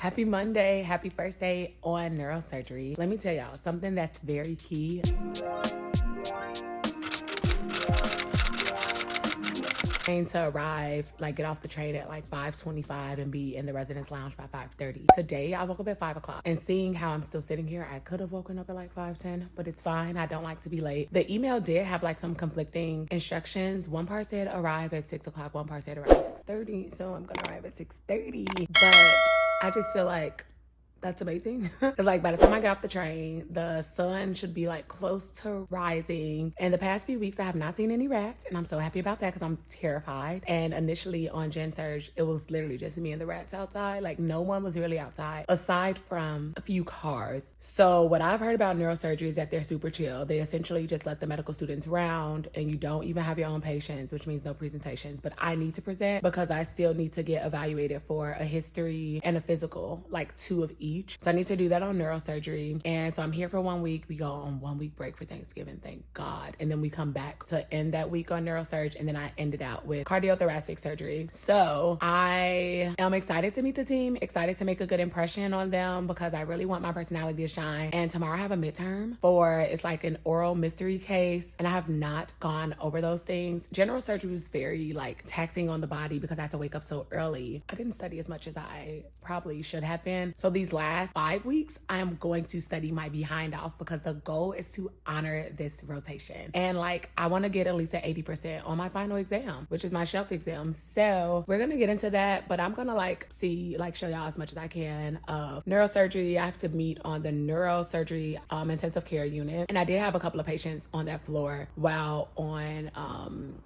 Happy Monday, happy first day on neurosurgery. Let me tell y'all something that's very key. To arrive, like get off the train at like 5:25 and be in the residence lounge by 5:30. Today I woke up at 5 o'clock, and seeing how I'm still sitting here, I could have woken up at like 5:10, but it's fine. I don't like to be late. The email did have like some conflicting instructions. One part said arrive at 6 o'clock, one part said arrive at 6:30, so I'm gonna arrive at 6:30. But I just feel like that's amazing. It's like by the time I get off the train, the sun should be like close to rising. And the past few weeks, I have not seen any rats, and I'm so happy about that because I'm terrified. And initially on Gen Surge, it was literally just me and the rats outside. Like no one was really outside aside from a few cars. So what I've heard about neurosurgery is that they're super chill. They essentially just let the medical students round, and you don't even have your own patients, which means no presentations. But I need to present because I still need to get evaluated for a history and a physical, like 2 of each. So I need to do that on neurosurgery. And so I'm here for 1 week. We go on 1 week break for Thanksgiving, thank God. And then we come back to end that week on neurosurge. And then I ended out with cardiothoracic surgery. So I am excited to meet the team, excited to make a good impression on them because I really want my personality to shine. And tomorrow I have a midterm it's like an oral mystery case. And I have not gone over those things. General surgery was very like taxing on the body because I had to wake up so early. I didn't study as much as I probably should have been. So these last 5 weeks, I am going to study my behind off because the goal is to honor this rotation. And like, I want to get at least at 80% on my final exam, which is my shelf exam. So we're going to get into that, but I'm going to show y'all as much as I can of neurosurgery. I have to meet on the neurosurgery intensive care unit. And I did have a couple of patients on that floor while on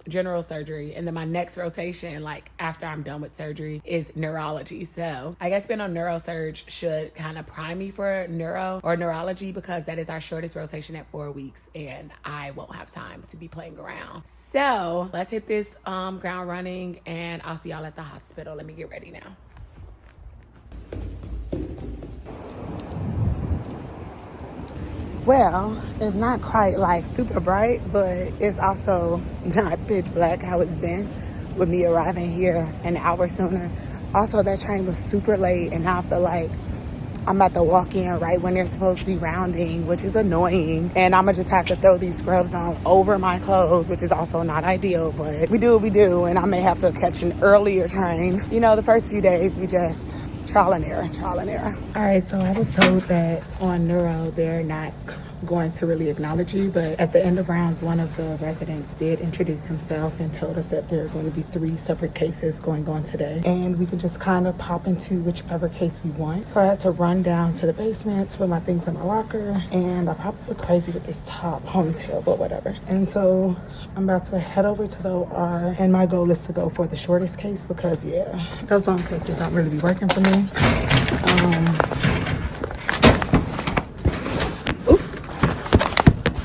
general surgery. And then my next rotation, like after I'm done with surgery, is neurology. So I guess being on neurosurge should kind of prime me for neuro or neurology because that is our shortest rotation at 4 weeks, and I won't have time to be playing around. So let's hit this ground running, and I'll see y'all at the hospital. Let me get ready now. Well, it's not quite like super bright, but it's also not pitch black how it's been with me arriving here an hour sooner. Also, that train was super late, and now I feel like I'm about to walk in right when they're supposed to be rounding, which is annoying. And I'm gonna just have to throw these scrubs on over my clothes, which is also not ideal, but we do what we do. And I may have to catch an earlier train. You know, the first few days, we just trial and error. All right, so I was told that on neuro, they're not going to really acknowledge you, but at the end of rounds, one of the residents did introduce himself and told us that there are going to be 3 separate cases going on today, and we can just kind of pop into whichever case we want. So I had to run down to the basement to put my things in my locker, and I probably look crazy with this top ponytail, but whatever. And so I'm about to head over to the OR, and my goal is to go for the shortest case because those long cases don't really be working for me.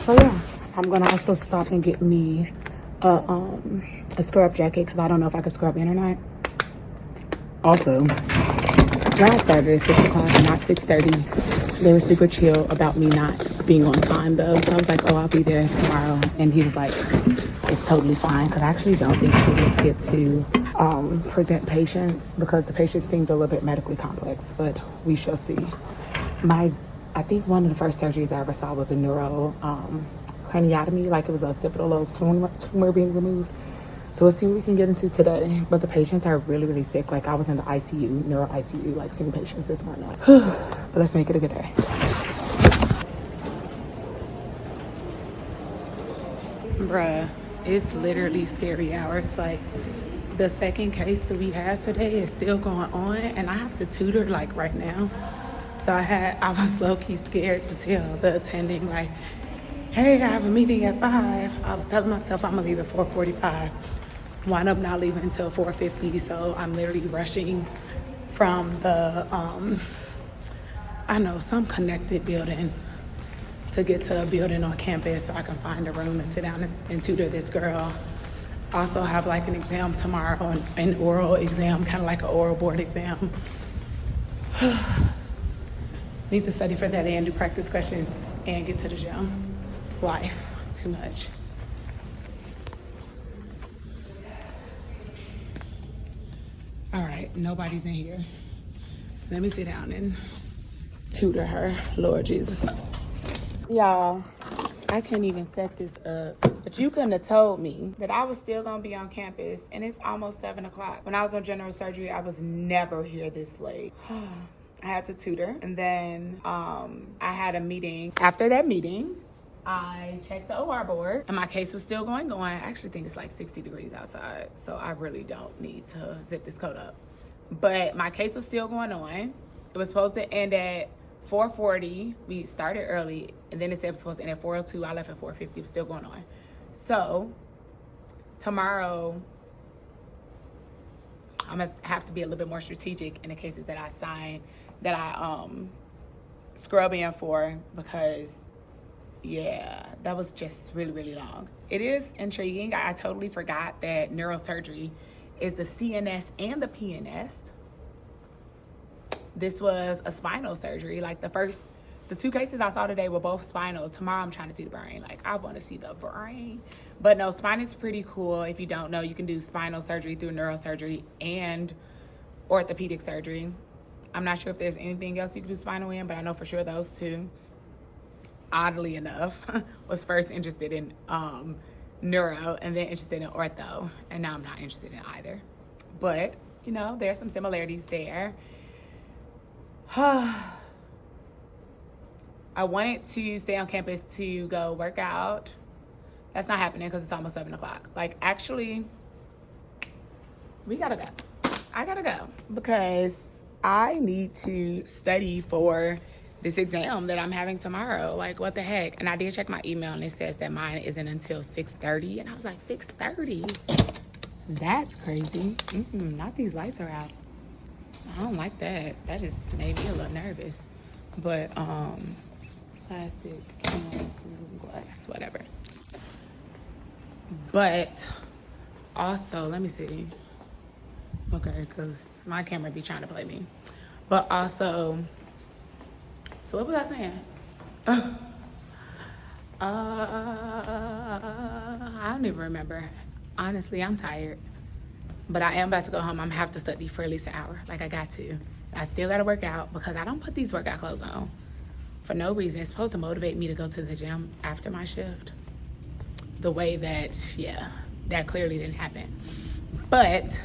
So yeah, I'm gonna also stop and get me a scrub jacket because I don't know if I can scrub in or not. Also, when I started at 6 o'clock and not 6:30, they were super chill about me not being on time though. So I was like, oh, I'll be there tomorrow. And he was like, it's totally fine because I actually don't think students get to present patients because the patients seemed a little bit medically complex, but we shall see. I think one of the first surgeries I ever saw was a neuro craniotomy, like it was a occipital lobe tumor being removed. So let's see what we can get into today. But the patients are really, really sick. Like I was in the ICU, neuro ICU, like seeing patients this morning. But let's make it a good day. Bruh, it's literally scary hours. Like the second case that we had today is still going on, and I have to tutor like right now. So I was low-key scared to tell the attending, like, hey, I have a meeting at 5. I was telling myself I'm gonna leave at 4:45. Wind up not leaving until 4:50. So I'm literally rushing from the, some connected building to get to a building on campus so I can find a room and sit down and tutor this girl. Also have like an exam tomorrow, an oral exam, kind of like an oral board exam. Need to study for that and do practice questions and get to the gym. Life, too much. All right, nobody's in here. Let me sit down and tutor her. Lord Jesus. Y'all, I couldn't even set this up. But you couldn't have told me that I was still gonna be on campus and it's almost 7 o'clock. When I was on general surgery, I was never here this late. I had to tutor, and then I had a meeting. After that meeting, I checked the OR board and my case was still going on. I actually think it's like 60 degrees outside, so I really don't need to zip this coat up. But my case was still going on. It was supposed to end at 4:40. We started early, and then it said it was supposed to end at 4:02. I left at 4:50. It was still going on. So tomorrow, I'm gonna have to be a little bit more strategic in the cases that I sign, that I scrub in for, because yeah, that was just really, really long. It is intriguing. I totally forgot that neurosurgery is the CNS and the PNS. This was a spinal surgery. Like the two cases I saw today were both spinal. Tomorrow I'm trying to see the brain. Like, I want to see the brain. But no, spine is pretty cool. If you don't know, you can do spinal surgery through neurosurgery and orthopedic surgery. I'm not sure if there's anything else you can do spinal in, but I know for sure those two. Oddly enough, was first interested in neuro and then interested in ortho, and now I'm not interested in either. But, you know, there's some similarities there. I wanted to stay on campus to go work out. That's not happening because it's almost 7 o'clock. Like, actually, we gotta go. I gotta go because I need to study for this exam that I'm having tomorrow. Like, what the heck? And I did check my email and it says that mine isn't until 6:30. And I was like, 6:30? That's crazy. Not these lights are out. I don't like that. That just made me a little nervous. But plastic, cans, glass, whatever. But also, let me see. Okay, because my camera be trying to play me. But also, so what was I saying? I don't even remember. Honestly, I'm tired. But I am about to go home. I'm gonna have to study for at least an hour. Like, I got to. I still gotta work out because I don't put these workout clothes on for no reason. It's supposed to motivate me to go to the gym after my shift. The way that, yeah, that clearly didn't happen. But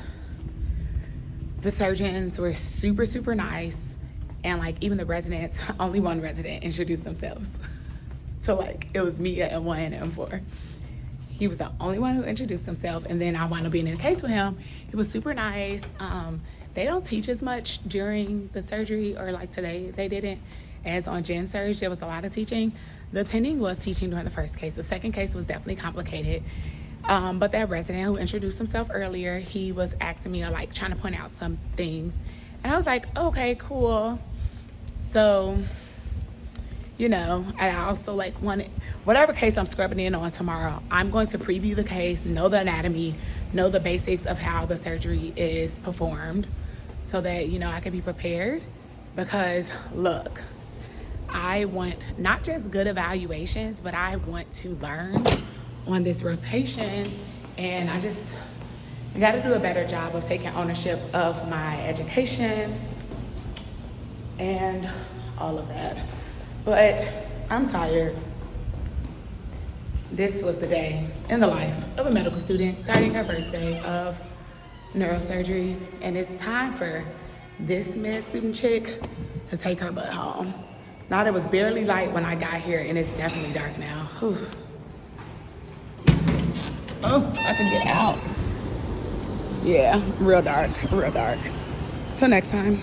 the surgeons were super, super nice. And like, even the residents, only one resident introduced themselves. So like, it was me at M1 and M4. He was the only one who introduced himself. And then I wound up being in a case with him. He was super nice. They don't teach as much during the surgery, or like today, they didn't. As on Gen Surge, there was a lot of teaching. The attending was teaching during the first case. The second case was definitely complicated. But that resident who introduced himself earlier, he was asking me, like, trying to point out some things. And I was like, okay, cool. So, you know, and I also like wanted, whatever case I'm scrubbing in on tomorrow, I'm going to preview the case, know the anatomy, know the basics of how the surgery is performed so that, you know, I can be prepared. Because look, I want not just good evaluations, but I want to learn on this rotation. And I got to do a better job of taking ownership of my education and all of that. But I'm tired. This was the day in the life of a medical student starting her first day of neurosurgery. And it's time for this med student chick to take her butt home. Now, it was barely light when I got here, and it's definitely dark now. Whew. Oh, I can get out. Yeah, real dark, real dark. Till next time.